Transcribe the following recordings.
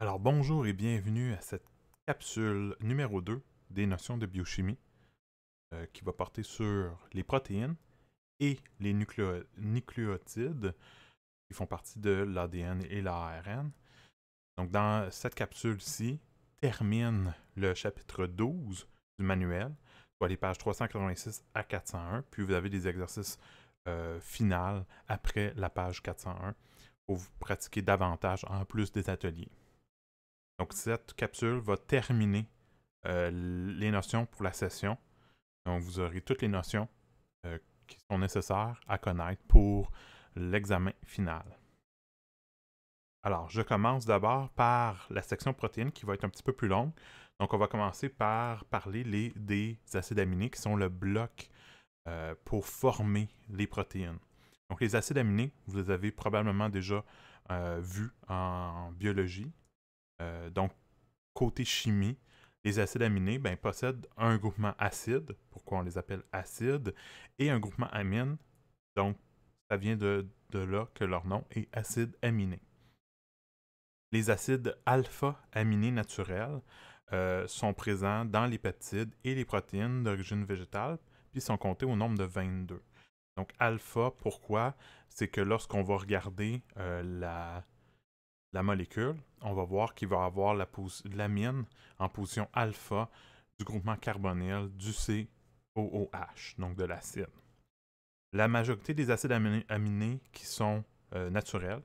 Alors bonjour et bienvenue à cette capsule numéro 2 des notions de biochimie qui va porter sur les protéines et les nucléotides qui font partie de l'ADN et l'ARN. Donc dans cette capsule-ci, termine le chapitre 12 du manuel, soit les pages 386 à 401, puis vous avez des exercices finaux après la page 401 pour vous pratiquer davantage en plus des ateliers. Donc, cette capsule va terminer les notions pour la session. Donc, vous aurez toutes les notions qui sont nécessaires à connaître pour l'examen final. Alors, je commence d'abord par la section protéines qui va être un petit peu plus longue. Donc, on va commencer par parler des acides aminés qui sont le bloc pour former les protéines. Donc, les acides aminés, vous les avez probablement déjà vus en biologie. Donc, côté chimie, les acides aminés possèdent un groupement acide, pourquoi on les appelle acides, et un groupement amine, donc ça vient de là que leur nom est acide aminé. Les acides alpha-aminés naturels sont présents dans les peptides et les protéines d'origine végétale, puis sont comptés au nombre de 22. Donc alpha, pourquoi? C'est que lorsqu'on va regarder la molécule, on va voir qu'il va avoir l'amine en position alpha du groupement carbonyl du COOH, donc de l'acide. La majorité des acides aminés qui sont naturels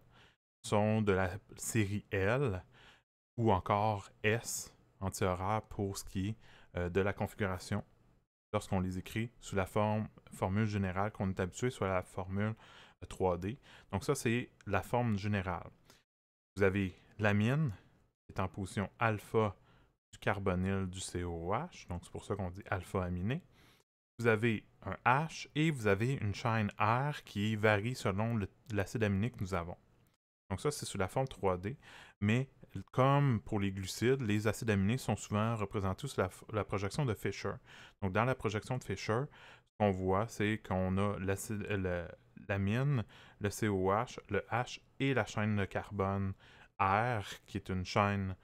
sont de la série L ou encore S, antihoraire pour ce qui est de la configuration lorsqu'on les écrit sous la formule générale qu'on est habitué, soit la formule 3D. Donc ça, c'est la forme générale. Vous avez l'amine, qui est en position alpha du carbonyl du COOH, donc c'est pour ça qu'on dit alpha-aminé. Vous avez un H et vous avez une chaîne R qui varie selon l'acide aminé que nous avons. Donc ça, c'est sous la forme 3D, mais comme pour les glucides, les acides aminés sont souvent représentés sous la projection de Fischer. Donc dans la projection de Fischer, ce qu'on voit, c'est qu'on a l'amine, le COH, le H et la chaîne de carbone R, qui est une chaîne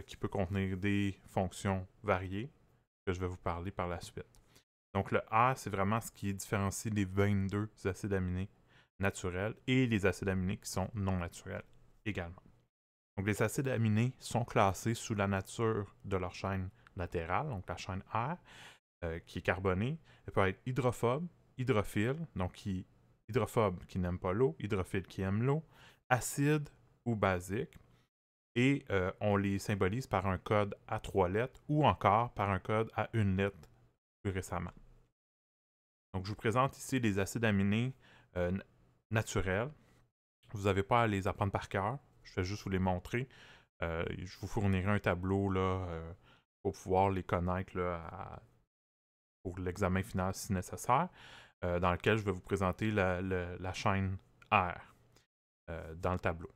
qui peut contenir des fonctions variées, que je vais vous parler par la suite. Donc le A, c'est vraiment ce qui différencie les 22 acides aminés naturels et les acides aminés qui sont non naturels également. Donc les acides aminés sont classés sous la nature de leur chaîne latérale, donc la chaîne R, qui est carbonée. Elle peut être hydrophobe, hydrophile, donc hydrophobe qui n'aime pas l'eau, hydrophile qui aime l'eau, acide ou basique. Et on les symbolise par un code à 3 lettres ou encore par un code à 1 lettre plus récemment. Donc, je vous présente ici les acides aminés naturels. Vous n'avez pas à les apprendre par cœur. Je vais juste vous les montrer. Je vous fournirai un tableau là, pour pouvoir les connaître là, pour l'examen final si nécessaire, dans lequel je vais vous présenter la chaîne R dans le tableau.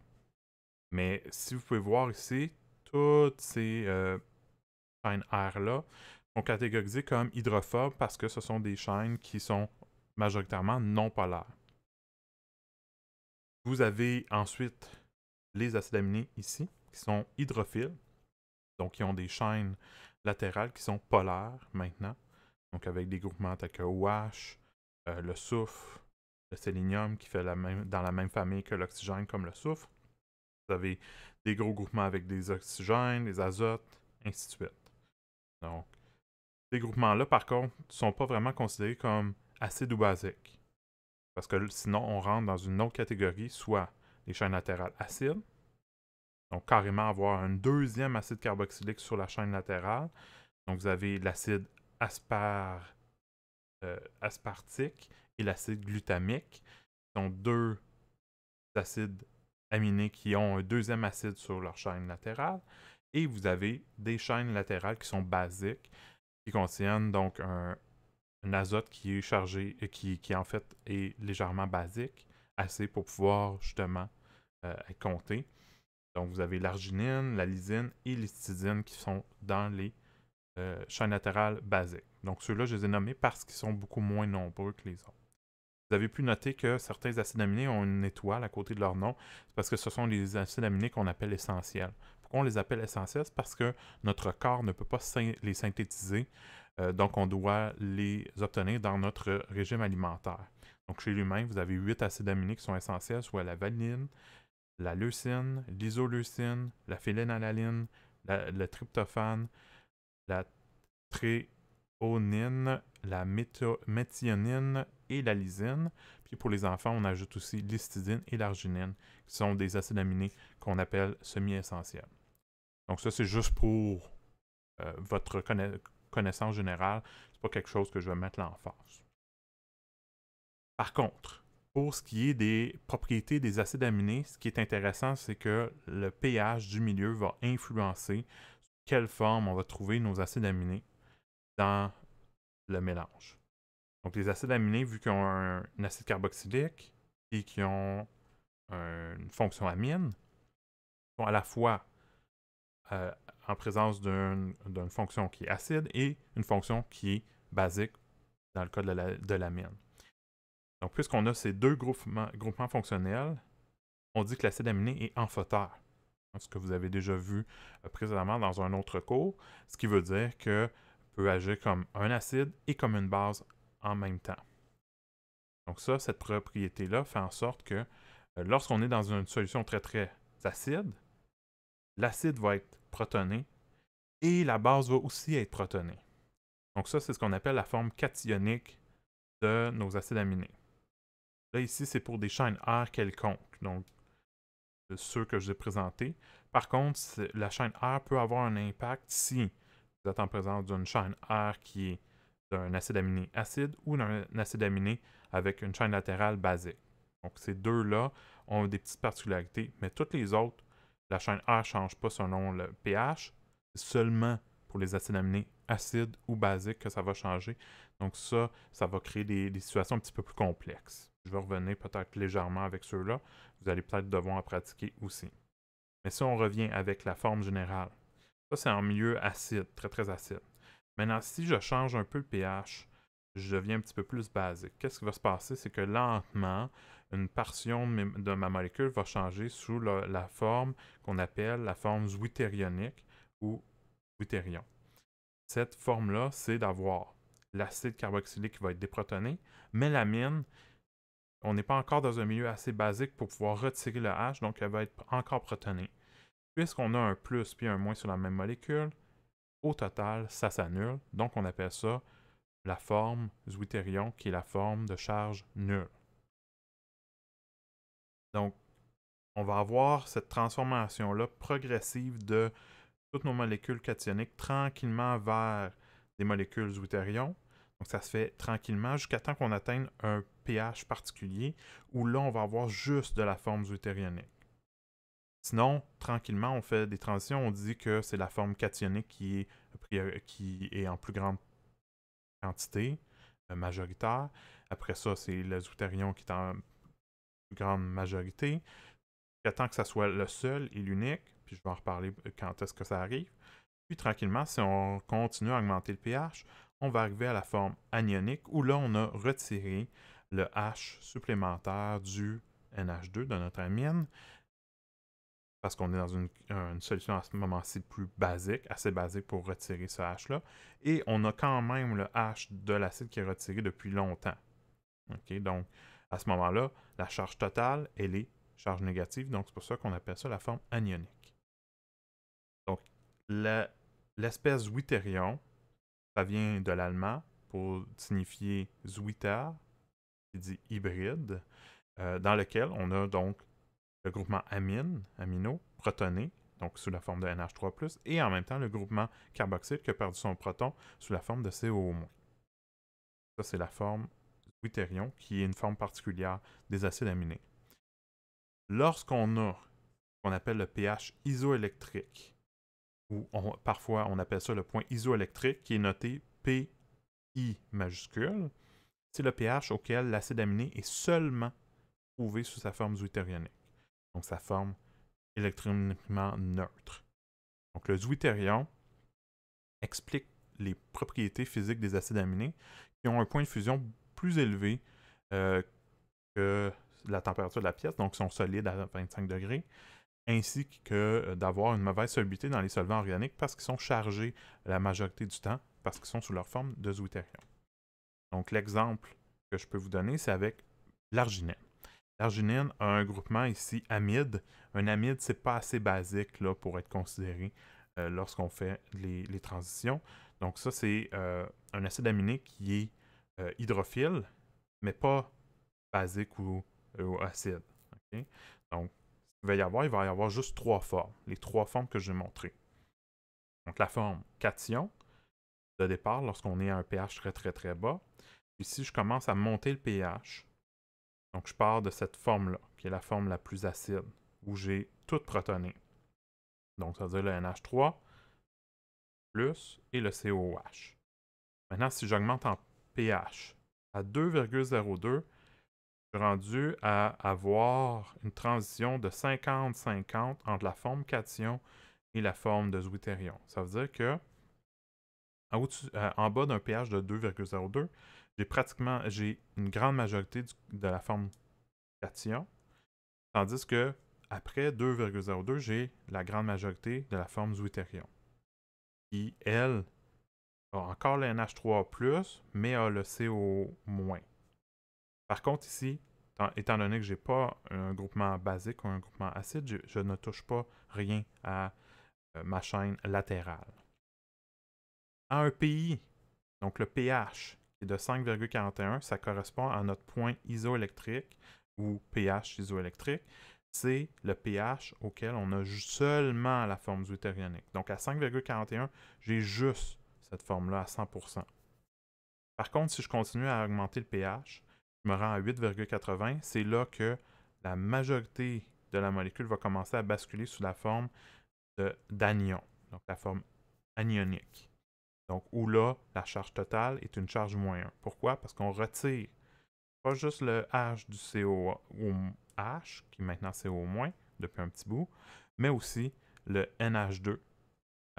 Mais si vous pouvez voir ici, toutes ces chaînes R-là sont catégorisées comme hydrophobes parce que ce sont des chaînes qui sont majoritairement non polaires. Vous avez ensuite les acides aminés ici, qui sont hydrophiles, donc qui ont des chaînes latérales qui sont polaires maintenant, donc avec des groupements tels que OH, le soufre, le sélénium qui fait dans la même famille que l'oxygène comme le soufre. Vous avez des gros groupements avec des oxygènes, des azotes, ainsi de suite. Donc, ces groupements-là, par contre, ne sont pas vraiment considérés comme acides ou basiques. Parce que sinon, on rentre dans une autre catégorie, soit les chaînes latérales acides, donc carrément avoir un deuxième acide carboxylique sur la chaîne latérale. Donc vous avez l'acide aspartique et l'acide glutamique, qui sont deux acides aminés qui ont un deuxième acide sur leur chaîne latérale. Et vous avez des chaînes latérales qui sont basiques, qui contiennent donc un azote qui est chargé, qui en fait est légèrement basique, assez pour pouvoir justement être compté. Donc vous avez l'arginine, la lysine et l'histidine qui sont dans les chaînes latérales basiques. Donc ceux-là, je les ai nommés parce qu'ils sont beaucoup moins nombreux que les autres. Vous avez pu noter que certains acides aminés ont une étoile à côté de leur nom. C'est parce que ce sont les acides aminés qu'on appelle essentiels. Pourquoi on les appelle essentiels? C'est parce que notre corps ne peut pas les synthétiser, donc on doit les obtenir dans notre régime alimentaire. Donc chez l'humain, vous avez 8 acides aminés qui sont essentiels, soit la valine, la leucine, l'isoleucine, la phénylalanine, le tryptophane, la tréonine, la méthionine et la lysine. Puis pour les enfants, on ajoute aussi l'histidine et l'arginine, qui sont des acides aminés qu'on appelle semi-essentiels. Donc ça, c'est juste pour votre connaissance générale. C'est pas quelque chose que je vais mettre l'emphase. Par contre, pour ce qui est des propriétés des acides aminés, ce qui est intéressant, c'est que le pH du milieu va influencer quelle forme on va trouver nos acides aminés dans le mélange. Donc les acides aminés, vu qu'ils ont un acide carboxylique et qui ont une fonction amine, sont à la fois en présence d'une fonction qui est acide et une fonction qui est basique dans le cas de l'amine. Donc, puisqu'on a ces deux groupements fonctionnels, on dit que l'acide aminé est amphoter. Ce que vous avez déjà vu précédemment dans un autre cours, ce qui veut dire que peut agir comme un acide et comme une base en même temps. Donc ça, cette propriété-là fait en sorte que lorsqu'on est dans une solution très très acide, l'acide va être protoné et la base va aussi être protonée. Donc ça, c'est ce qu'on appelle la forme cationique de nos acides aminés. Là, ici, c'est pour des chaînes R quelconques, donc ceux que je vous ai présentés. Par contre, la chaîne R peut avoir un impact si vous êtes en présence d'une chaîne R qui est d'un acide aminé acide ou d'un acide aminé avec une chaîne latérale basique. Donc, ces deux-là ont des petites particularités, mais toutes les autres, la chaîne R ne change pas selon le pH. C'est seulement pour les acides aminés acides ou basiques que ça va changer. Donc ça va créer des situations un petit peu plus complexes. Je vais revenir peut-être légèrement avec ceux-là. Vous allez peut-être devoir en pratiquer aussi. Mais si on revient avec la forme générale, ça c'est en milieu acide, très très acide. Maintenant, si je change un peu le pH, je deviens un petit peu plus basique. Qu'est-ce qui va se passer? C'est que lentement, une portion de ma molécule va changer sous la forme qu'on appelle la forme zwitterionique ou zwitterion. Cette forme-là, c'est d'avoir l'acide carboxylique qui va être déprotoné, mais l'amine, on n'est pas encore dans un milieu assez basique pour pouvoir retirer le H, donc elle va être encore protonée. Puisqu'on a un plus puis un moins sur la même molécule, au total, ça s'annule, donc on appelle ça la forme zwitterion, qui est la forme de charge nulle. Donc, on va avoir cette transformation-là progressive de toutes nos molécules cationiques tranquillement vers des molécules zwitterion. Donc, ça se fait tranquillement jusqu'à temps qu'on atteigne un pH particulier où là, on va avoir juste de la forme zwitterionique. Sinon, tranquillement, on fait des transitions. On dit que c'est la forme cationique qui est en plus grande quantité, majoritaire. Après ça, c'est le zwitterion qui est en plus grande majorité. Tant que ça soit le seul et l'unique, puis je vais en reparler quand est-ce que ça arrive. Puis tranquillement, si on continue à augmenter le pH, on va arriver à la forme anionique où là, on a retiré le H supplémentaire du NH2 de notre amine parce qu'on est dans une solution à ce moment-ci plus basique, assez basique pour retirer ce H-là. Et on a quand même le H de l'acide qui est retiré depuis longtemps. Okay? Donc, à ce moment-là, la charge totale, elle est charge négative, donc c'est pour ça qu'on appelle ça la forme anionique. Donc, l'espèce zwitterion, ça vient de l'allemand pour signifier Zwitter, qui dit hybride, dans lequel on a donc le groupement amine, amino, protoné, donc sous la forme de NH3+, et en même temps le groupement carboxyle qui a perdu son proton sous la forme de CO-. Ça, c'est la forme zwitterion, qui est une forme particulière des acides aminés. Lorsqu'on a ce qu'on appelle le pH isoélectrique, ou parfois on appelle ça le point isoélectrique, qui est noté PI majuscule, c'est le pH auquel l'acide aminé est seulement trouvé sous sa forme zwitterionique, donc sa forme électroniquement neutre. Donc le zwitterion explique les propriétés physiques des acides aminés qui ont un point de fusion plus élevé que la température de la pièce, donc sont solides à 25 degrés, ainsi que d'avoir une mauvaise solubilité dans les solvants organiques parce qu'ils sont chargés la majorité du temps, parce qu'ils sont sous leur forme de zwitterium. Donc l'exemple que je peux vous donner, c'est avec l'arginine. L'arginine a un groupement ici amide. Un amide, c'est pas assez basique là, pour être considéré lorsqu'on fait les transitions. Donc ça, c'est un acide aminé qui est hydrophile, mais pas basique ou acide. Okay? Donc, il va y avoir juste 3 formes. Les 3 formes que j'ai montrées. Donc la forme cation, de départ, lorsqu'on est à un pH très très très bas. Puis si je commence à monter le pH, donc je pars de cette forme-là, qui est la forme la plus acide, où j'ai tout protoné. Donc ça veut dire le NH3 plus et le COOH. Maintenant, si j'augmente en pH à 2,02, je suis rendu à avoir une transition de 50-50 entre la forme cation et la forme de zwitterion. Ça veut dire que en bas d'un pH de 2,02, j'ai une grande majorité de la forme cation, tandis que après 2,02, j'ai la grande majorité de la forme zwitterion, qui, elle, a encore le NH3+, mais a le CO-. Par contre, ici, étant donné que je n'ai pas un groupement basique ou un groupement acide, je ne touche pas rien à ma chaîne latérale. À un PI, donc le pH, qui est de 5,41, ça correspond à notre point isoélectrique ou pH isoélectrique. C'est le pH auquel on a seulement la forme zwitterionique. Donc à 5,41, j'ai juste cette forme-là à 100%. Par contre, si je continue à augmenter le pH, je me rends à 8,80. C'est là que la majorité de la molécule va commencer à basculer sous la forme d'anion, donc la forme anionique. Donc, où là, la charge totale est une charge -1. Pourquoi? Parce qu'on retire pas juste le H du COH, qui est maintenant CO- depuis un petit bout, mais aussi le NH2,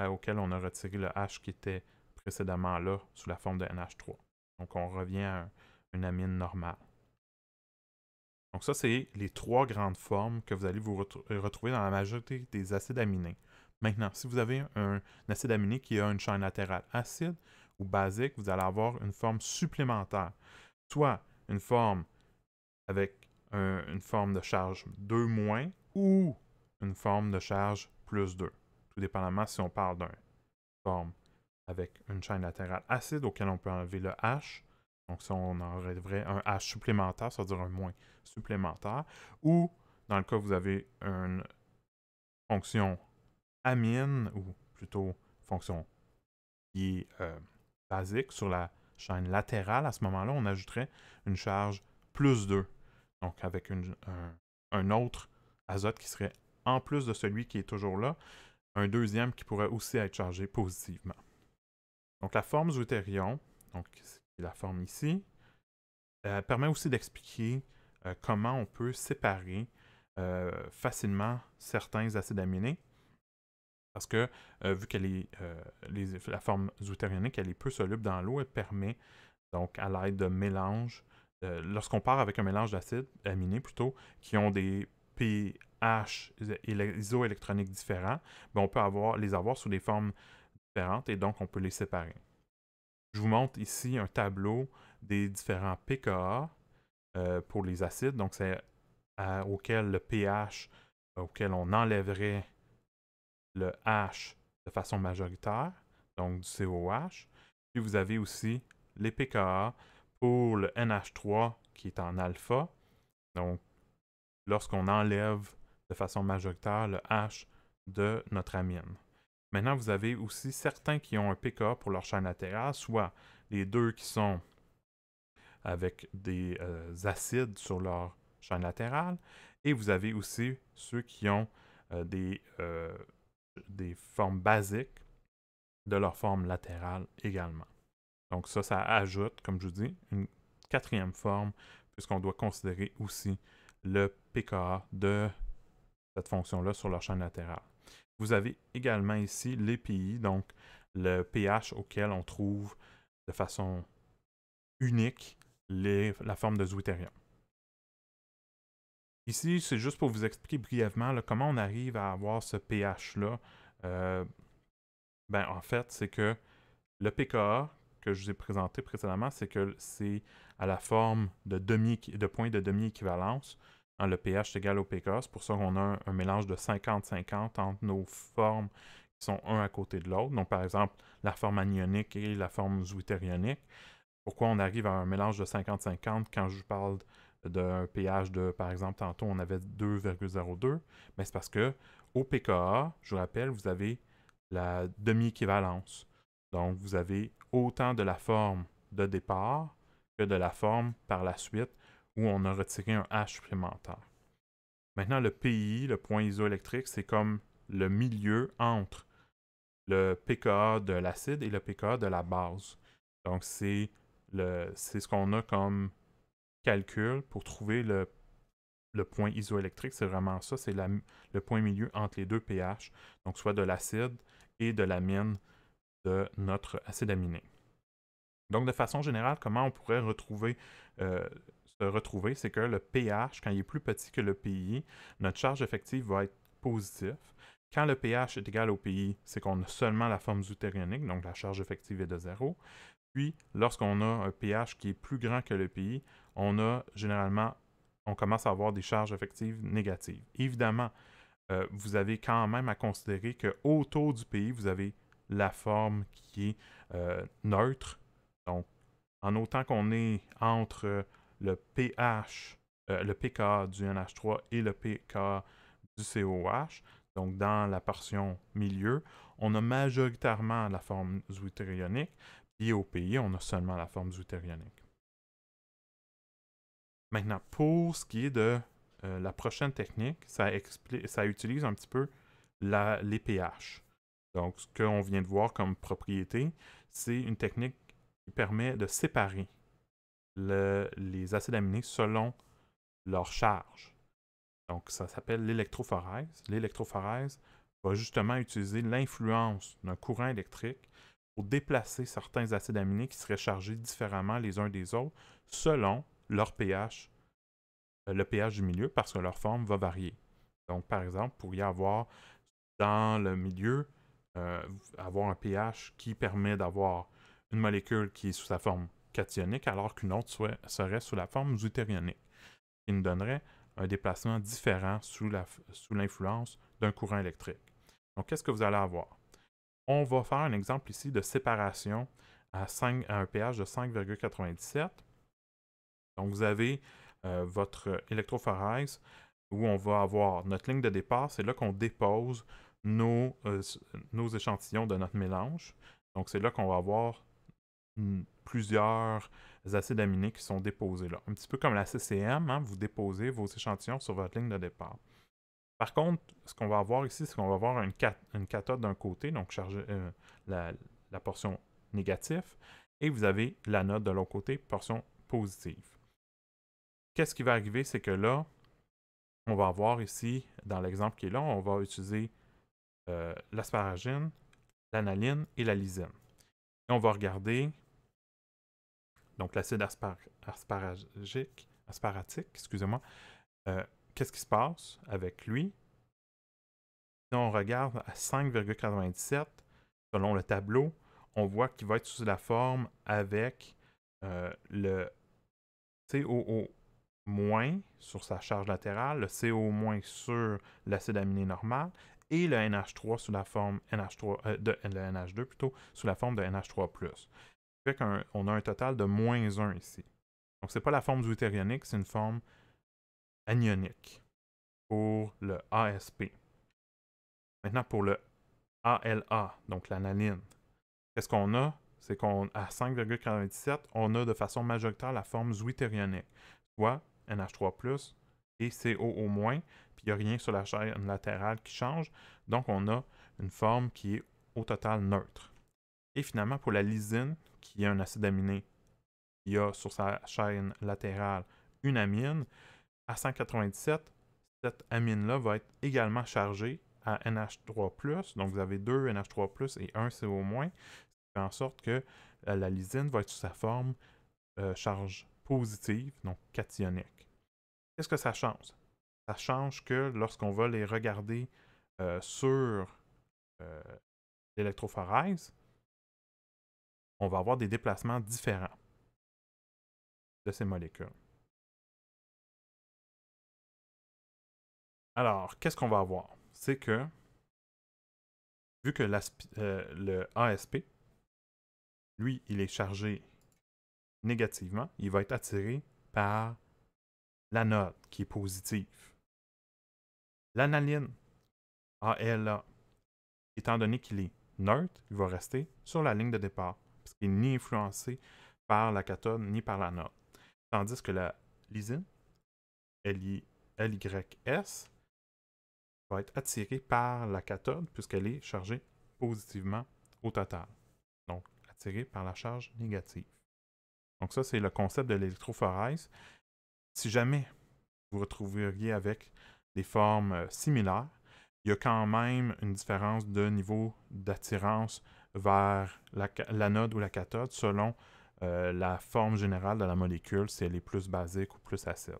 auquel on a retiré le H qui était précédemment là, sous la forme de NH3. Donc, on revient à une amine normale. Donc, ça, c'est les 3 grandes formes que vous allez vous retrouver dans la majorité des acides aminés. Maintenant, si vous avez un acide aminé qui a une chaîne latérale acide ou basique, vous allez avoir une forme supplémentaire. Soit une forme avec une forme de charge 2- ou une forme de charge +2. Tout dépendamment si on parle d'une forme avec une chaîne latérale acide auquel on peut enlever le H. Donc, ça, on enlèverait un H supplémentaire, ça veut dire un moins supplémentaire. Ou, dans le cas où vous avez une fonction amine, ou plutôt fonction qui est basique sur la chaîne latérale, à ce moment-là, on ajouterait une charge +2. Donc, avec un autre azote qui serait en plus de celui qui est toujours là, un deuxième qui pourrait aussi être chargé positivement. Donc, la forme zwitterion, donc c'est la forme ici, permet aussi d'expliquer comment on peut séparer facilement certains acides aminés. Parce que, vu qu'elle est la forme zwitterionique, elle est peu soluble dans l'eau, elle permet, donc, à l'aide de mélanges, lorsqu'on part avec un mélange d'acides aminés plutôt, qui ont des pH isoélectroniques différents, ben, on peut les avoir sous des formes différentes et donc on peut les séparer. Je vous montre ici un tableau des différents pKa pour les acides. Donc, c'est auquel le pH, auquel on enlèverait le H de façon majoritaire, donc du COH. Puis vous avez aussi les pKa pour le NH3 qui est en alpha. Donc, lorsqu'on enlève de façon majoritaire le H de notre amine. Maintenant, vous avez aussi certains qui ont un pKa pour leur chaîne latérale, soit les deux qui sont avec des acides sur leur chaîne latérale, et vous avez aussi ceux qui ont des formes basiques de leur forme latérale également. Donc ça ajoute, comme je vous dis, une 4e forme, puisqu'on doit considérer aussi le pKa de cette fonction-là sur leur chaîne latérale. Vous avez également ici les PI, donc le pH auquel on trouve de façon unique la forme de zwitterion. Ici, c'est juste pour vous expliquer brièvement là, comment on arrive à avoir ce pH-là. En fait, c'est que le pKa que je vous ai présenté précédemment, c'est que c'est à la forme de points de demi-équivalence. Hein, le pH est égal au pKa. C'est pour ça qu'on a un mélange de 50-50 entre nos formes qui sont un à côté de l'autre. Donc, par exemple, la forme anionique et la forme zwitterionique. Pourquoi on arrive à un mélange de 50-50 quand je vous parle d'un pH de, par exemple, tantôt on avait 2,02? Mais c'est parce que au pKa, je vous rappelle, vous avez la demi-équivalence. Donc, vous avez autant de la forme de départ que de la forme par la suite où on a retiré un H supplémentaire. Maintenant, le PI, le point isoélectrique, c'est comme le milieu entre le pKa de l'acide et le pKa de la base. Donc, c'est ce qu'on a comme calcul pour trouver le point isoélectrique. C'est vraiment ça, c'est le point milieu entre les deux pH, donc soit de l'acide et de l'amine de notre acide aminé. Donc, de façon générale, comment on pourrait se retrouver, c'est que le pH, quand il est plus petit que le PI, notre charge effective va être positive. Quand le pH est égal au PI, c'est qu'on a seulement la forme zwitterionique, donc la charge effective est de 0. Puis, lorsqu'on a un pH qui est plus grand que le PI, on commence à avoir des charges effectives négatives. Évidemment, vous avez quand même à considérer qu'autour du PI, vous avez la forme qui est neutre. Donc, en autant qu'on est entre le pH, le pKa du NH3 et le pKa du COH, donc dans la portion milieu, on a majoritairement la forme zwitterionique, puis au PI, on a seulement la forme zwitterionique. Maintenant, pour ce qui est de la prochaine technique, ça utilise un petit peu les pH. Donc, ce qu'on vient de voir comme propriété, c'est une technique qui permet de séparer les acides aminés selon leur charge. Donc, ça s'appelle l'électrophorèse. L'électrophorèse va justement utiliser l'influence d'un courant électrique pour déplacer certains acides aminés qui seraient chargés différemment les uns des autres selon leur pH, le pH du milieu, parce que leur forme va varier. Donc, par exemple, vous pourriez avoir dans le milieu, avoir un pH qui permet d'avoir une molécule qui est sous sa forme cationique, alors qu'une autre serait sous la forme zwitterionique, qui nous donnerait un déplacement différent sous l'influence d'un courant électrique. Donc, qu'est-ce que vous allez avoir? On va faire un exemple ici de séparation à un pH de 5,97. Donc, vous avez votre électrophorèse où on va avoir notre ligne de départ. C'est là qu'on dépose nos échantillons de notre mélange. Donc, c'est là qu'on va avoir plusieurs acides aminés qui sont déposés là. Un petit peu comme la CCM, hein, vous déposez vos échantillons sur votre ligne de départ. Par contre, ce qu'on va avoir ici, c'est qu'on va avoir une cathode d'un côté, donc la portion négative, et vous avez l'anode de l'autre côté, portion positive. Qu'est-ce qui va arriver, c'est que là, on va avoir ici, dans l'exemple qui est là, on va utiliser l'asparagine, l'analine et la lysine. Et on va regarder donc l'acide asparatique, excusez-moi. Qu'est-ce qui se passe avec lui? Si on regarde à 5,97, selon le tableau, on voit qu'il va être sous la forme avec le COO- sur sa charge latérale, le CO- sur l'acide aminé normal et le NH3 sous la forme le NH2 plutôt, sous la forme de NH3+. Ça fait qu'on a un total de -1 ici. Donc, ce n'est pas la forme zwitterionique, c'est une forme anionique pour le ASP. Maintenant, pour le ALA, donc l'analine, qu'est-ce qu'on a? C'est qu'à 5,97, on a de façon majoritaire la forme zwitterionique, soit NH3+, et COO-, puis il n'y a rien sur la chaîne latérale qui change, donc on a une forme qui est au total neutre. Et finalement, pour la lysine, qui est un acide aminé, il y a sur sa chaîne latérale une amine, à 197, cette amine-là va être également chargée à NH3+, donc vous avez 2 NH3+, et 1 CO-, ce qui fait en sorte que la lysine va être sous sa forme charge positive, donc cationique. Qu'est-ce que ça change? ça change que lorsqu'on va les regarder sur l'électrophorèse, on va avoir des déplacements différents de ces molécules. Alors, qu'est-ce qu'on va avoir? C'est que, vu que le ASP, lui, il est chargé négativement, il va être attiré par l'anode qui est positive. L'analyne, ALA, étant donné qu'il est neutre, il va rester sur la ligne de départ, parce qu'il n'est ni influencé par la cathode ni par l'anode. Tandis que la lysine, LYS, va être attirée par la cathode, puisqu'elle est chargée positivement au total. Donc, attirée par la charge négative. Donc ça, c'est le concept de l'électrophorèse. Si jamais vous retrouveriez avec des formes similaires, il y a quand même une différence de niveau d'attirance vers l'anode ou la cathode selon la forme générale de la molécule, si elle est plus basique ou plus acide.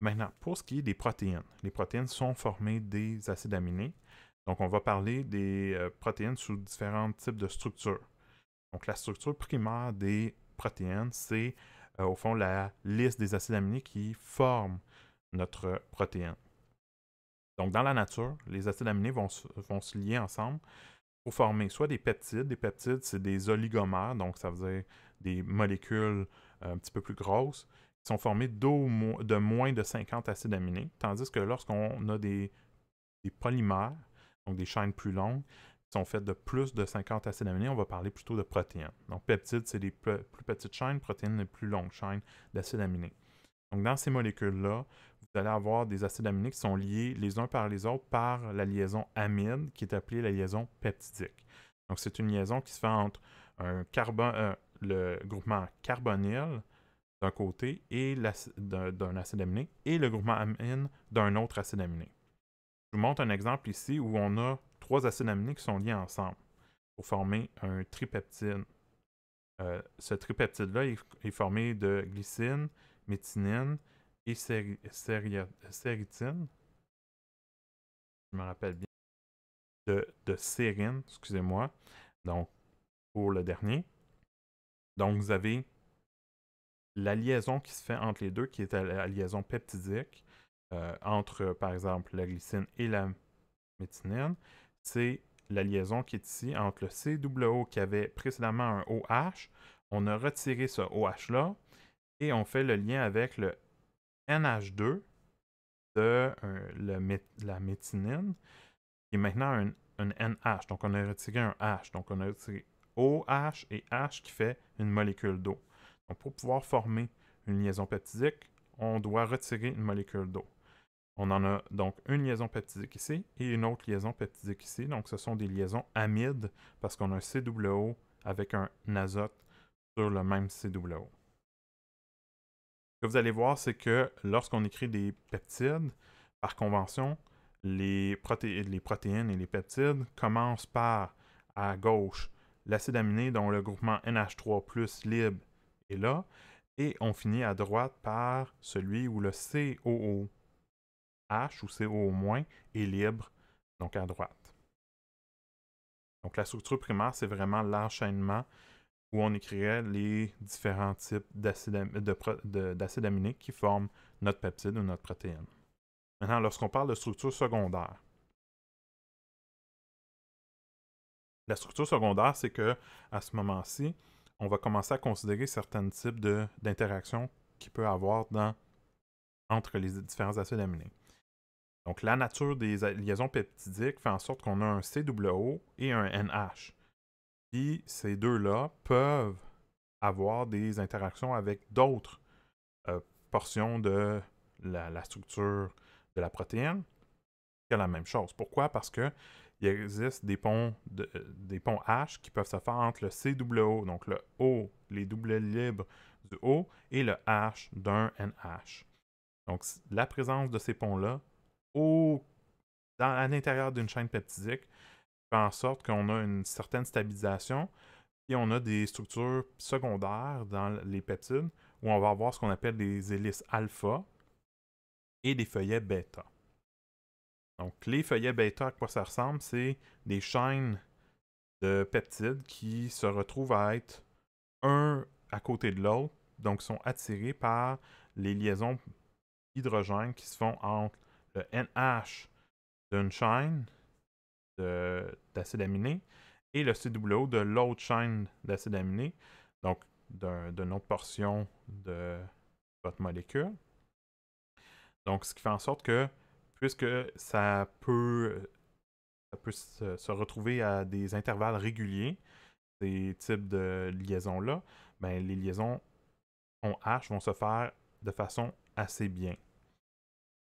Maintenant, pour ce qui est des protéines, les protéines sont formées des acides aminés. Donc, on va parler des protéines sous différents types de structures. Donc, la structure primaire des protéines, c'est au fond la liste des acides aminés qui forment notre protéine. Donc, dans la nature, les acides aminés vont se lier ensemble pour former soit des peptides. Des peptides, c'est des oligomères, donc ça veut dire des molécules un petit peu plus grosses, qui sont formées de moins de 50 acides aminés, tandis que lorsqu'on a des polymères, donc des chaînes plus longues, qui sont faites de plus de 50 acides aminés, on va parler plutôt de protéines. Donc, peptides, c'est des plus petites chaînes, protéines, les plus longues chaînes d'acides aminés. Donc, dans ces molécules-là, vous allez avoir des acides aminés qui sont liés les uns par les autres par la liaison amide, qui est appelée la liaison peptidique. Donc, c'est une liaison qui se fait entre le groupement carbonyl d'un côté et d'un acide aminé et le groupement amine d'un autre acide aminé. Je vous montre un exemple ici où on a 3 acides aminés qui sont liés ensemble pour former un tripeptide. Ce tripeptide-là est formé de glycine, méthionine et séritine. Je me rappelle bien. De sérine, excusez-moi. Donc, pour le dernier. Donc, vous avez la liaison qui se fait entre les deux, qui est la liaison peptidique, entre, par exemple, la glycine et la méthionine. C'est la liaison qui est ici entre le COO qui avait précédemment un OH. On a retiré ce OH-là et on fait le lien avec le NH2 de la méthionine, qui est maintenant un NH. Donc, on a retiré un H. Donc, on a retiré OH et H qui fait une molécule d'eau. Donc, pour pouvoir former une liaison peptidique, on doit retirer une molécule d'eau. On en a donc une liaison peptidique ici et une autre liaison peptidique ici. Donc, ce sont des liaisons amides parce qu'on a un COO avec un azote sur le même COO. Ce que vous allez voir, c'est que lorsqu'on écrit des peptides, par convention, les protéines et les peptides commencent par, à gauche, l'acide aminé dont le groupement NH3+ libre est là, et on finit à droite par celui où le COOH ou COO- est libre, donc à droite. Donc la structure primaire, c'est vraiment l'enchaînement où on écrirait les différents types d'acides aminés qui forment notre peptide ou notre protéine. Maintenant, lorsqu'on parle de structure secondaire, la structure secondaire, c'est que à ce moment-ci, on va commencer à considérer certains types d'interactions qu'il peut y avoir entre les différents acides aminés. Donc, la nature des liaisons peptidiques fait en sorte qu'on a un COO et un NH. Puis, ces deux-là peuvent avoir des interactions avec d'autres portions de la structure de la protéine qui a la même chose. Pourquoi? Parce qu'il existe des ponts H qui peuvent se faire entre le COO, donc le O, les doublets libres du O, et le H d'un NH. Donc, la présence de ces ponts-là à l'intérieur d'une chaîne peptidique fait en sorte qu'on a une certaine stabilisation et on a des structures secondaires dans les peptides où on va avoir ce qu'on appelle des hélices alpha et des feuillets bêta. Donc, les feuillets bêta, à quoi ça ressemble? C'est des chaînes de peptides qui se retrouvent à être un à côté de l'autre, donc sont attirés par les liaisons hydrogènes qui se font entre le NH d'une chaîne d'acide aminé et le COO de l'autre chaîne d'acide aminé, donc d'une autre portion de votre molécule. Donc, ce qui fait en sorte que, puisque ça peut se retrouver à des intervalles réguliers, ces types de liaisons-là, ben, les liaisons H vont se faire de façon assez bien.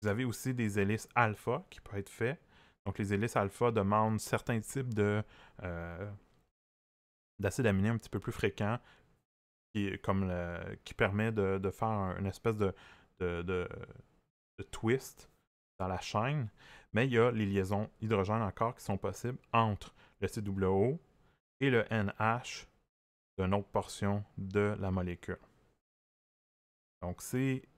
Vous avez aussi des hélices alpha qui peuvent être faits. Donc, les hélices alpha demandent certains types d'acide aminé un petit peu plus fréquents qui permet de faire une espèce de twist dans la chaîne. Mais il y a les liaisons hydrogène encore qui sont possibles entre le COO et le NH d'une autre portion de la molécule. Donc, ces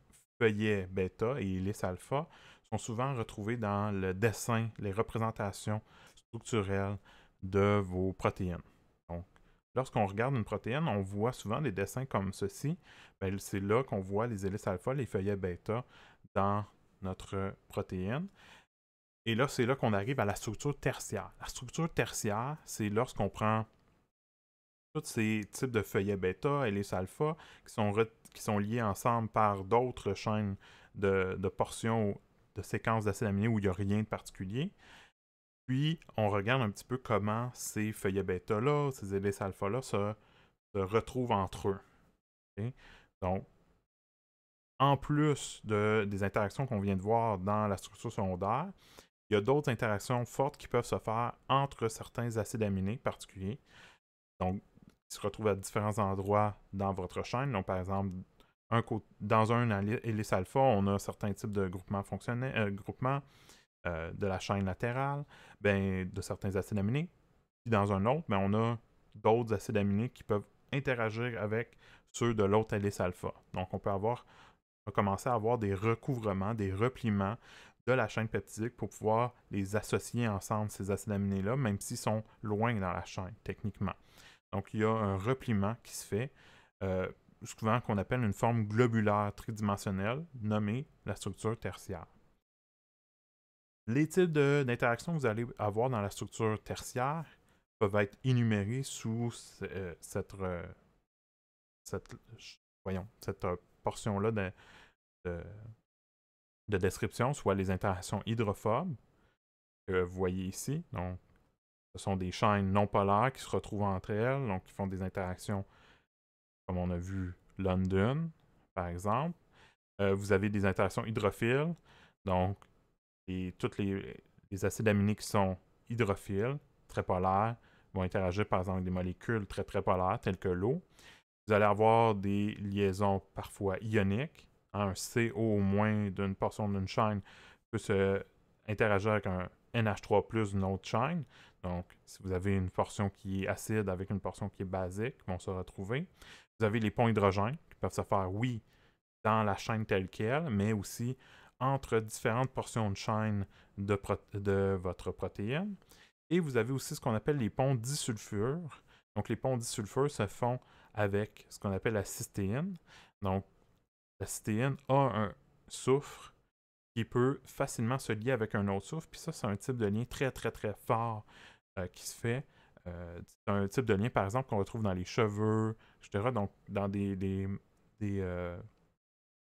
feuillets bêta et hélices alpha sont souvent retrouvés dans le dessin, les représentations structurelles de vos protéines. Donc, lorsqu'on regarde une protéine, on voit souvent des dessins comme ceci. C'est là qu'on voit les hélices alpha, les feuillets bêta dans notre protéine. Et là, c'est là qu'on arrive à la structure tertiaire. La structure tertiaire, c'est lorsqu'on prend tous ces types de feuillets bêta et les alpha qui sont liés ensemble par d'autres chaînes de portions de séquences d'acides aminés où il n'y a rien de particulier. Puis, on regarde un petit peu comment ces feuillets bêta-là, ces hélices alpha-là se retrouvent entre eux. Okay? Donc, en plus des interactions qu'on vient de voir dans la structure secondaire, il y a d'autres interactions fortes qui peuvent se faire entre certains acides aminés particuliers. Donc, qui se retrouvent à différents endroits dans votre chaîne. Donc, par exemple, dans un hélice alpha, on a certains types de groupements de la chaîne latérale, de certains acides aminés. Puis dans un autre, on a d'autres acides aminés qui peuvent interagir avec ceux de l'autre hélice alpha. Donc, on va commencer à avoir des recouvrements, des repliements de la chaîne peptidique pour pouvoir les associer ensemble, ces acides aminés-là, même s'ils sont loin dans la chaîne, techniquement. Donc, il y a un repliement qui se fait, souvent qu'on appelle une forme globulaire tridimensionnelle, nommée la structure tertiaire. Les types d'interactions que vous allez avoir dans la structure tertiaire peuvent être énumérés sous cette portion-là de description, soit les interactions hydrophobes, que vous voyez ici. Donc, ce sont des chaînes non polaires qui se retrouvent entre elles, donc qui font des interactions, comme on a vu London, par exemple. Vous avez des interactions hydrophiles, donc tous les acides aminés qui sont hydrophiles, très polaires, vont interagir par exemple avec des molécules très très polaires, telles que l'eau. Vous allez avoir des liaisons parfois ioniques. Un CO au moins d'une portion d'une chaîne peut interagir avec un NH3+ d'une autre chaîne. Donc, si vous avez une portion qui est acide avec une portion qui est basique, vont se retrouver. Vous avez les ponts hydrogènes qui peuvent se faire, oui, dans la chaîne telle qu'elle, mais aussi entre différentes portions de chaîne de votre protéine. Et vous avez aussi ce qu'on appelle les ponts disulfures. Donc, les ponts disulfures se font avec ce qu'on appelle la cystéine. Donc, la cystéine a un soufre qui peut facilement se lier avec un autre soufre. Puis ça, c'est un type de lien très, très, très fort qui se fait. C'est un type de lien, par exemple, qu'on retrouve dans les cheveux, etc. Donc, dans des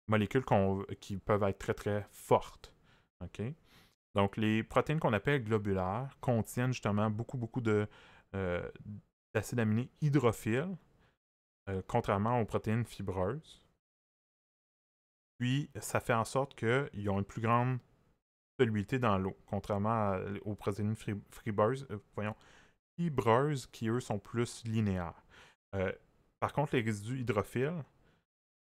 molécules qui peuvent être très, très fortes. OK? Donc, les protéines qu'on appelle globulaires contiennent justement beaucoup, beaucoup d'acides aminés hydrophiles, contrairement aux protéines fibreuses. Puis, ça fait en sorte qu'ils ont une plus grande solubilité dans l'eau, contrairement aux protéines fibreuses, qui, eux, sont plus linéaires. Par contre, les résidus hydrophiles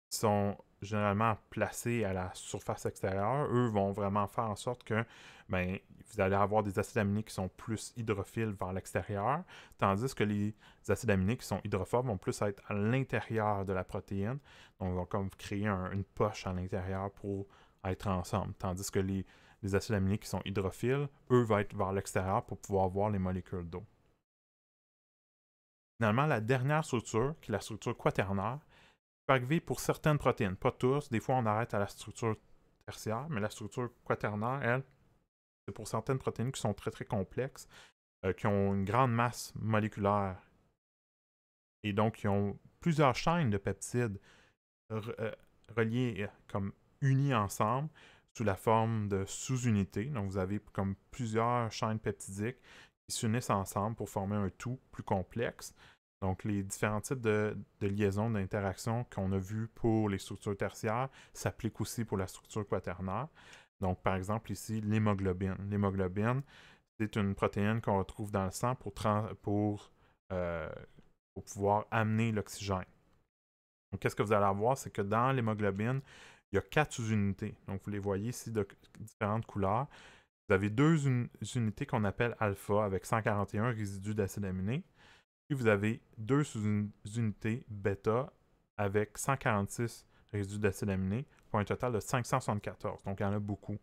sont généralement placés à la surface extérieure, eux vont vraiment faire en sorte que ben, vous allez avoir des acides aminés qui sont plus hydrophiles vers l'extérieur, tandis que les acides aminés qui sont hydrophobes vont plus être à l'intérieur de la protéine. Donc, ils vont comme créer une poche à l'intérieur pour être ensemble. Tandis que les acides aminés qui sont hydrophiles, eux, vont être vers l'extérieur pour pouvoir voir les molécules d'eau. Finalement, la dernière structure, qui est la structure quaternaire, peut arriver pour certaines protéines, pas tous. Des fois, on arrête à la structure tertiaire, mais la structure quaternaire, elle, c'est pour certaines protéines qui sont très, très complexes, qui ont une grande masse moléculaire et donc qui ont plusieurs chaînes de peptides reliées comme unies ensemble sous la forme de sous-unités. Donc, vous avez comme plusieurs chaînes peptidiques qui s'unissent ensemble pour former un tout plus complexe. Donc, les différents types de liaisons, d'interactions qu'on a vues pour les structures tertiaires s'appliquent aussi pour la structure quaternaire. Donc, par exemple, ici, l'hémoglobine. L'hémoglobine, c'est une protéine qu'on retrouve dans le sang pour pouvoir amener l'oxygène. Donc, qu'est-ce que vous allez avoir? C'est que dans l'hémoglobine, il y a 4 sous-unités. Donc, vous les voyez ici de différentes couleurs. Vous avez 2 unités qu'on appelle alpha avec 141 résidus d'acides aminés. Puis vous avez 2 sous-unités bêta avec 146 résidus d'acides aminés pour un total de 574. Donc, il y en a beaucoup.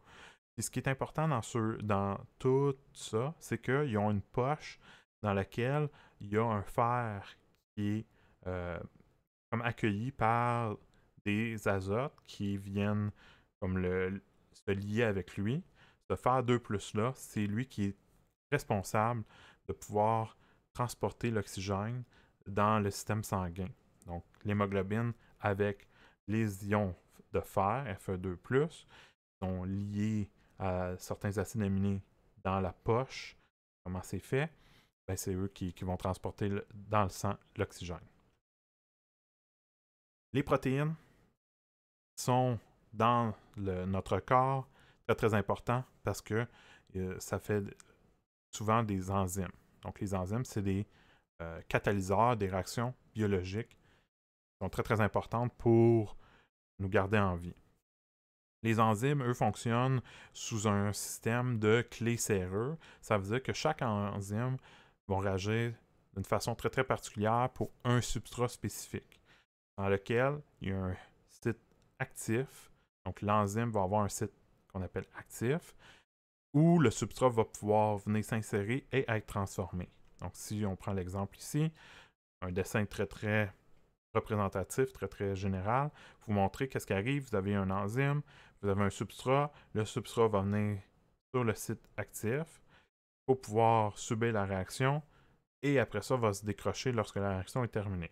Et ce qui est important dans tout ça, c'est qu'ils ont une poche dans laquelle il y a un fer qui est comme accueilli par des azotes qui viennent comme se lier avec lui. Ce fer 2+-là, c'est lui qui est responsable de pouvoir transporter l'oxygène dans le système sanguin. Donc, l'hémoglobine avec les ions de fer, Fe2+, sont liés à certains acides aminés dans la poche. Comment c'est fait? Ben, c'est eux qui vont transporter dans le sang l'oxygène. Les protéines sont dans notre corps très très importants parce que ça fait souvent des enzymes. Donc les enzymes, c'est des catalyseurs des réactions biologiques qui sont très très importantes pour nous garder en vie. Les enzymes, eux, fonctionnent sous un système de clés-serrure. Ça veut dire que chaque enzyme va réagir d'une façon très très particulière pour un substrat spécifique, dans lequel il y a un site actif. Donc l'enzyme va avoir un site qu'on appelle actif, où le substrat va pouvoir venir s'insérer et être transformé. Donc si on prend l'exemple ici, un dessin très très représentatif, très très général, vous montrez qu'est-ce qui arrive. Vous avez un enzyme, vous avez un substrat, le substrat va venir sur le site actif pour pouvoir subir la réaction et après ça va se décrocher lorsque la réaction est terminée.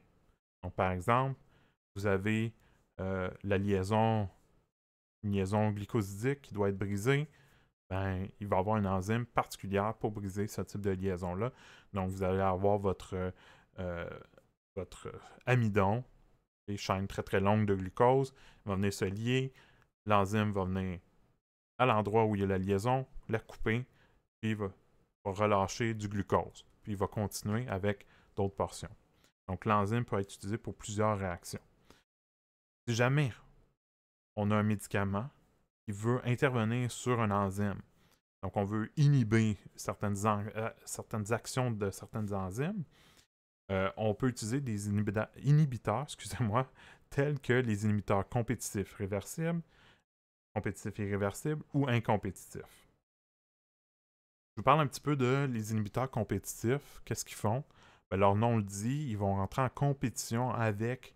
Donc par exemple, vous avez une liaison glycosidique qui doit être brisée. Ben, il va y avoir une enzyme particulière pour briser ce type de liaison-là. Donc vous allez avoir votre amidon, des chaînes très très longues de glucose, va venir se lier, l'enzyme va venir à l'endroit où il y a la liaison, la couper, puis il va relâcher du glucose, puis il va continuer avec d'autres portions. Donc l'enzyme peut être utilisée pour plusieurs réactions. Si jamais on a un médicament qui veut intervenir sur une enzyme, donc on veut inhiber certaines actions de certaines enzymes, on peut utiliser des inhibiteurs, excusez-moi, tels que les inhibiteurs compétitifs réversibles, compétitifs irréversibles ou incompétitifs. Je vous parle un petit peu de les inhibiteurs compétitifs. Qu'est-ce qu'ils font? Ben, leur nom le dit, ils vont rentrer en compétition avec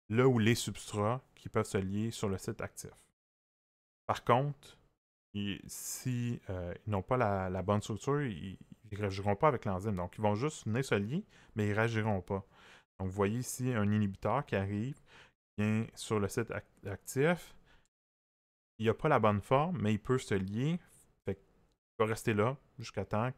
le ou les substrats qui peuvent se lier sur le site actif. Par contre, si ils n'ont pas la bonne structure, ils ne réagiront pas avec l'enzyme. Donc, ils vont juste venir se lier, mais ils ne réagiront pas. Donc, vous voyez ici un inhibiteur qui arrive, qui vient sur le site actif. Il n'a pas la bonne forme, mais il peut se lier. Fait qu'il va rester là jusqu'à temps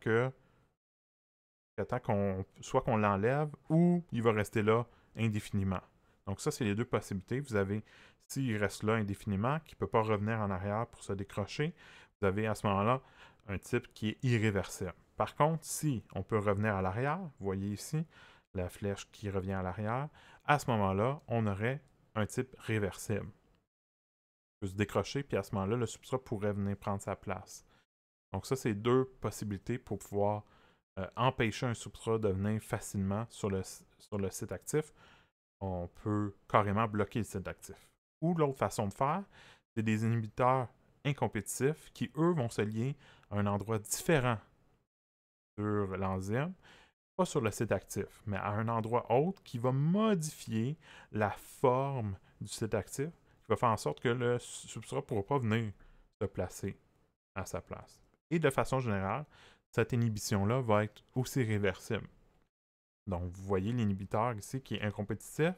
soit qu'on l'enlève ou il va rester là indéfiniment. Donc ça, c'est les deux possibilités. Vous avez, s'il reste là indéfiniment, qui ne peut pas revenir en arrière pour se décrocher, vous avez à ce moment-là un type qui est irréversible. Par contre, si on peut revenir à l'arrière, vous voyez ici la flèche qui revient à l'arrière, à ce moment-là, on aurait un type réversible. peut se décrocher, puis à ce moment-là, le substrat pourrait venir prendre sa place. Donc ça, c'est deux possibilités pour pouvoir empêcher un substrat de venir facilement sur le site actif. On peut carrément bloquer le site actif. Ou l'autre façon de faire, c'est des inhibiteurs incompétitifs qui, eux, vont se lier à un endroit différent sur l'enzyme, pas sur le site actif, mais à un endroit autre qui va modifier la forme du site actif, qui va faire en sorte que le substrat ne pourra pas venir se placer à sa place. Et de façon générale, cette inhibition-là va être aussi réversible. Donc, vous voyez l'inhibiteur ici qui est incompétitif,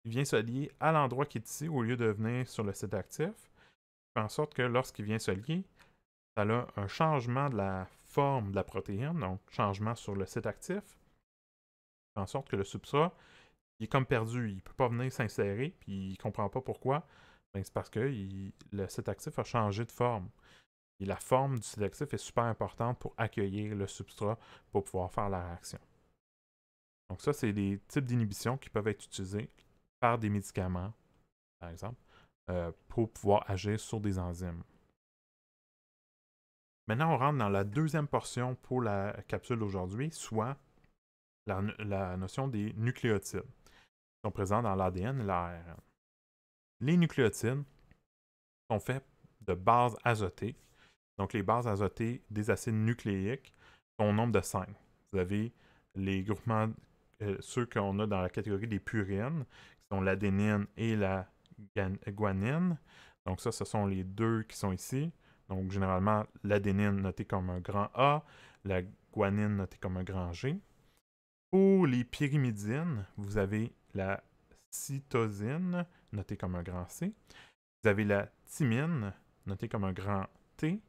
il vient se lier à l'endroit qui est ici au lieu de venir sur le site actif, fait en sorte que lorsqu'il vient se lier, ça a un changement de la forme de la protéine, donc changement sur le site actif, fait en sorte que le substrat, il est comme perdu, il ne peut pas venir s'insérer, puis il ne comprend pas pourquoi. Ben, c'est parce que le site actif a changé de forme. Et la forme du site actif est super importante pour accueillir le substrat pour pouvoir faire la réaction. Donc ça, c'est des types d'inhibitions qui peuvent être utilisés par des médicaments, par exemple, pour pouvoir agir sur des enzymes. Maintenant, on rentre dans la deuxième portion pour la capsule d'aujourd'hui, soit la notion des nucléotides qui sont présents dans l'ADN et l'ARN. Les nucléotides sont faits de bases azotées. Donc, les bases azotées des acides nucléiques sont au nombre de 5. Vous avez les groupements, ceux qu'on a dans la catégorie des purines, qui sont l'adénine et la guanine. Donc, ça, ce sont les deux qui sont ici. Donc, généralement, l'adénine notée comme un grand A, la guanine notée comme un grand G. Pour les pyrimidines, vous avez la cytosine notée comme un grand C. Vous avez la thymine notée comme un grand T,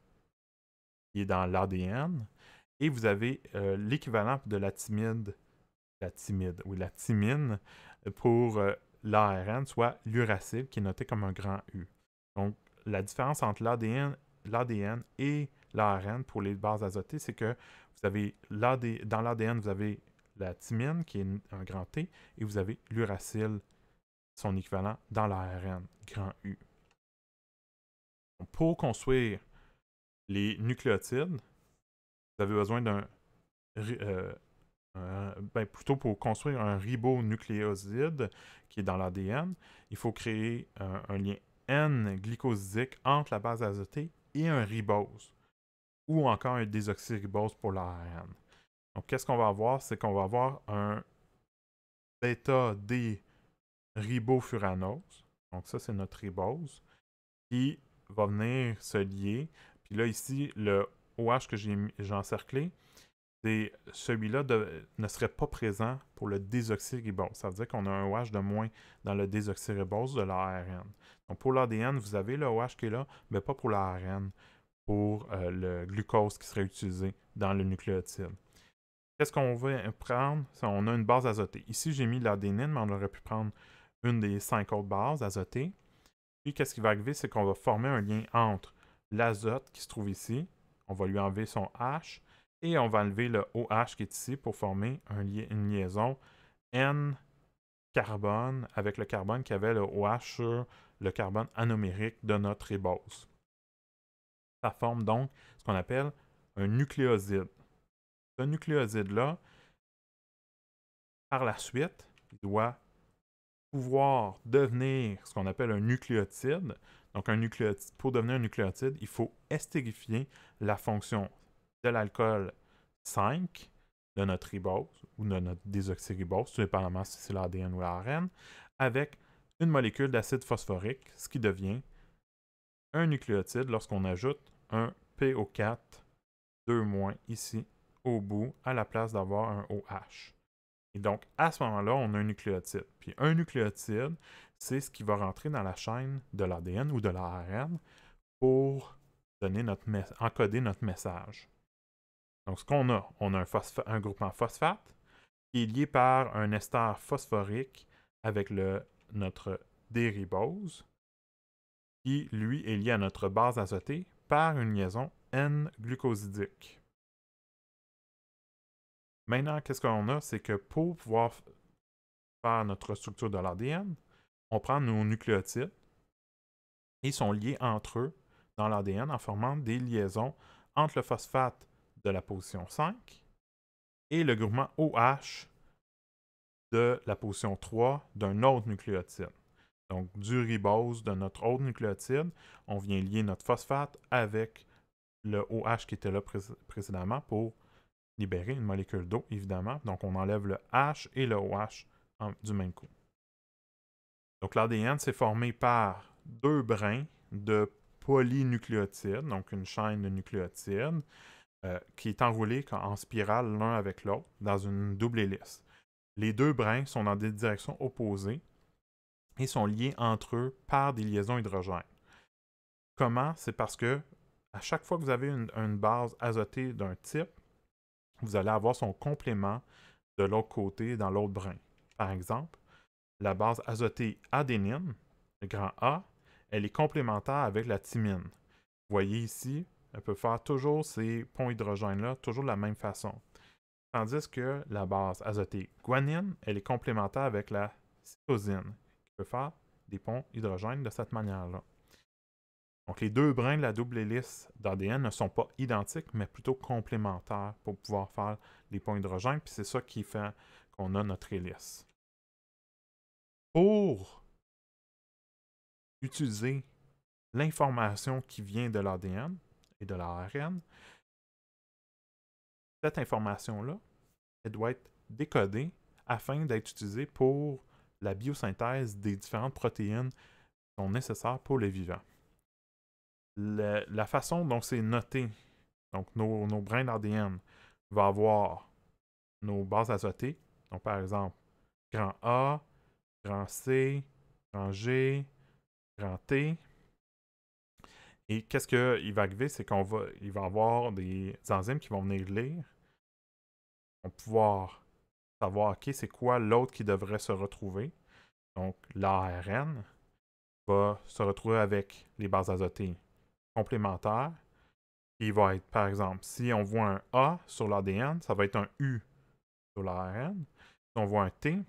qui est dans l'ADN. Et vous avez l'équivalent de la thymine pour l'ARN, soit l'uracile, qui est noté comme un grand U. Donc, la différence entre l'ADN et l'ARN pour les bases azotées, c'est que vous avez dans l'ADN, vous avez la thymine, qui est un grand T, et vous avez l'uracile, son équivalent, dans l'ARN, grand U. Donc, pour construire les nucléotides, vous avez besoin plutôt pour construire un ribonucléoside qui est dans l'ADN, il faut créer un lien N-glycosidique entre la base azotée et un ribose, ou encore un désoxyribose pour l'ARN. Donc, qu'est-ce qu'on va avoir? C'est qu'on va avoir un bêta-D-ribofuranose. Donc, ça, c'est notre ribose, qui va venir se lier. Puis là, ici, le OH que j'ai encerclé, celui-là ne serait pas présent pour le désoxyribose. Ça veut dire qu'on a un OH de moins dans le désoxyribose de l'ARN. Donc, pour l'ADN, vous avez le OH qui est là, mais pas pour l'ARN, pour le glucose qui serait utilisé dans le nucléotide. Qu'est-ce qu'on va prendre? On a une base azotée. Ici, j'ai mis l'adénine, mais on aurait pu prendre une des 5 autres bases azotées. Puis, qu'est-ce qui va arriver? C'est qu'on va former un lien entre l'azote qui se trouve ici, on va lui enlever son H, et on va enlever le OH qui est ici pour former une liaison N-carbone avec le carbone qui avait le OH sur le carbone anomérique de notre ribose. Ça forme donc ce qu'on appelle un nucléoside. Ce nucléoside-là, par la suite, il doit pouvoir devenir ce qu'on appelle un nucléotide. Donc, pour devenir un nucléotide, il faut estérifier la fonction de l'alcool 5 de notre ribose ou de notre désoxyribose, tout dépendamment si c'est l'ADN ou l'ARN, avec une molécule d'acide phosphorique, ce qui devient un nucléotide lorsqu'on ajoute un PO4 2- ici au bout à la place d'avoir un OH. Et donc, à ce moment-là, on a un nucléotide. Puis un nucléotide, c'est ce qui va rentrer dans la chaîne de l'ADN ou de l'ARN pour encoder notre message. Donc, ce qu'on a, on a un groupement phosphate qui est lié par un ester phosphorique avec notre déribose, qui, lui, est lié à notre base azotée par une liaison N-glucosidique. Maintenant, qu'est-ce qu'on a? C'est que pour pouvoir faire notre structure de l'ADN, on prend nos nucléotides, Ils sont liés entre eux dans l'ADN en formant des liaisons entre le phosphate de la position 5 et le groupement OH de la position 3 d'un autre nucléotide. Donc, du ribose de notre autre nucléotide, on vient lier notre phosphate avec le OH qui était là précédemment pour libérer une molécule d'eau, évidemment. Donc, on enlève le H et le OH du même coup. Donc, l'ADN, c'est formé par deux brins de polynucléotides, donc une chaîne de nucléotides, qui est enroulée en spirale l'un avec l'autre dans une double hélice. Les deux brins sont dans des directions opposées et sont liés entre eux par des liaisons hydrogènes. Comment? C'est parce que à chaque fois que vous avez une base azotée d'un type, vous allez avoir son complément de l'autre côté dans l'autre brin. Par exemple, la base azotée adénine, le grand A, elle est complémentaire avec la thymine. Vous voyez ici, elle peut faire toujours ces ponts hydrogènes-là, toujours de la même façon. Tandis que la base azotée guanine, elle est complémentaire avec la cytosine, qui peut faire des ponts hydrogènes de cette manière-là. Donc, les deux brins de la double hélice d'ADN ne sont pas identiques, mais plutôt complémentaires pour pouvoir faire les ponts hydrogènes, puis c'est ça qui fait qu'on a notre hélice. Pour utiliser l'information qui vient de l'ADN et de l'ARN, cette information-là, elle doit être décodée afin d'être utilisée pour la biosynthèse des différentes protéines qui sont nécessaires pour les vivants. La façon dont c'est noté, donc nos brins d'ADN, va avoir nos bases azotées, donc par exemple, grand A, grand C, grand G, grand T. Et qu'est-ce qu'il va arriver, c'est qu'il va avoir des enzymes qui vont venir lire, vont pouvoir savoir, OK, c'est quoi l'autre qui devrait se retrouver. Donc, l'ARN va se retrouver avec les bases azotées complémentaires. Il va être, par exemple, si on voit un A sur l'ADN, ça va être un U sur l'ARN. Si on voit un T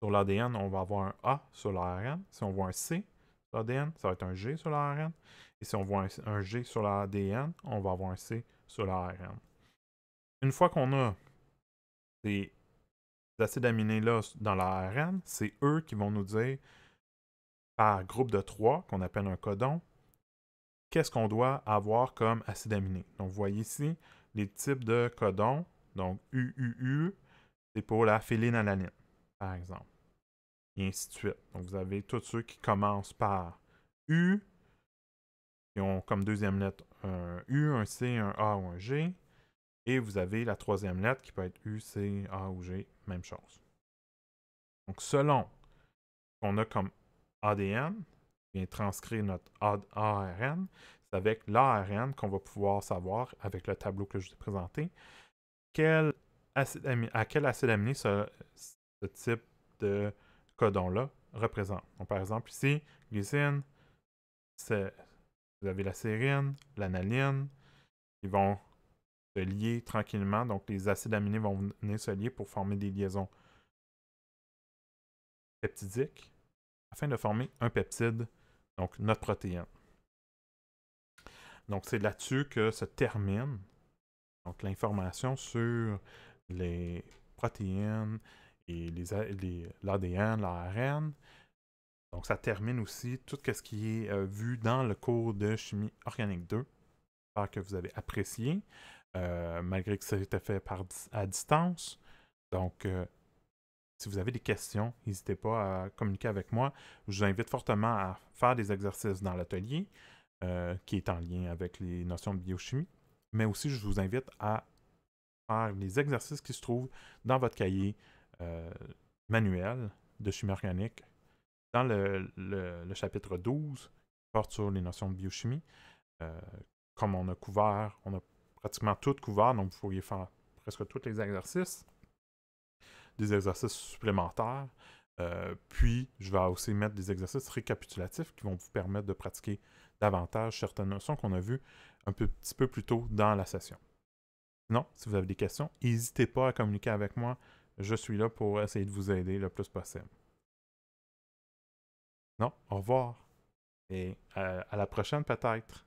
sur l'ADN, on va avoir un A sur l'ARN. Si on voit un C sur l'ADN, ça va être un G sur l'ARN. Et si on voit un G sur l'ADN, on va avoir un C sur l'ARN. Une fois qu'on a ces acides aminés-là dans l'ARN, c'est eux qui vont nous dire, par groupe de 3, qu'on appelle un codon, qu'est-ce qu'on doit avoir comme acide aminé. Donc, vous voyez ici les types de codons. Donc, UUU, c'est pour la phénylalanine, par exemple. Et ainsi de suite. Donc, vous avez tous ceux qui commencent par U, qui ont comme deuxième lettre un U, un C, un A ou un G. Et vous avez la troisième lettre qui peut être U, C, A ou G, même chose. Donc, selon ce qu'on a comme ADN, vient transcrire notre ARN, c'est avec l'ARN qu'on va pouvoir savoir, avec le tableau que je vous ai présenté, à quel acide aminé ce type de codon-là représente. Donc, par exemple, ici, glycine, vous avez la sérine, l'analine, ils vont se lier tranquillement. Donc, les acides aminés vont venir se lier pour former des liaisons peptidiques afin de former un peptide, donc notre protéine. Donc, c'est là-dessus que se termine donc l'information sur les protéines et l'ADN, l'ARN. Donc, ça termine aussi tout ce qui est vu dans le cours de chimie organique 2. J'espère que vous avez apprécié, malgré que ça ait été fait à distance. Donc, si vous avez des questions, n'hésitez pas à communiquer avec moi. Je vous invite fortement à faire des exercices dans l'atelier, qui est en lien avec les notions de biochimie. Mais aussi, je vous invite à faire les exercices qui se trouvent dans votre cahier manuel de chimie organique dans le chapitre 12, qui porte sur les notions de biochimie. Comme on a pratiquement tout couvert, donc vous pourriez faire presque tous les exercices, des exercices supplémentaires. Puis, je vais aussi mettre des exercices récapitulatifs qui vont vous permettre de pratiquer davantage certaines notions qu'on a vues un petit peu plus tôt dans la session. Sinon, si vous avez des questions, n'hésitez pas à communiquer avec moi. Je suis là pour essayer de vous aider le plus possible. Non, au revoir. Et à la prochaine peut-être.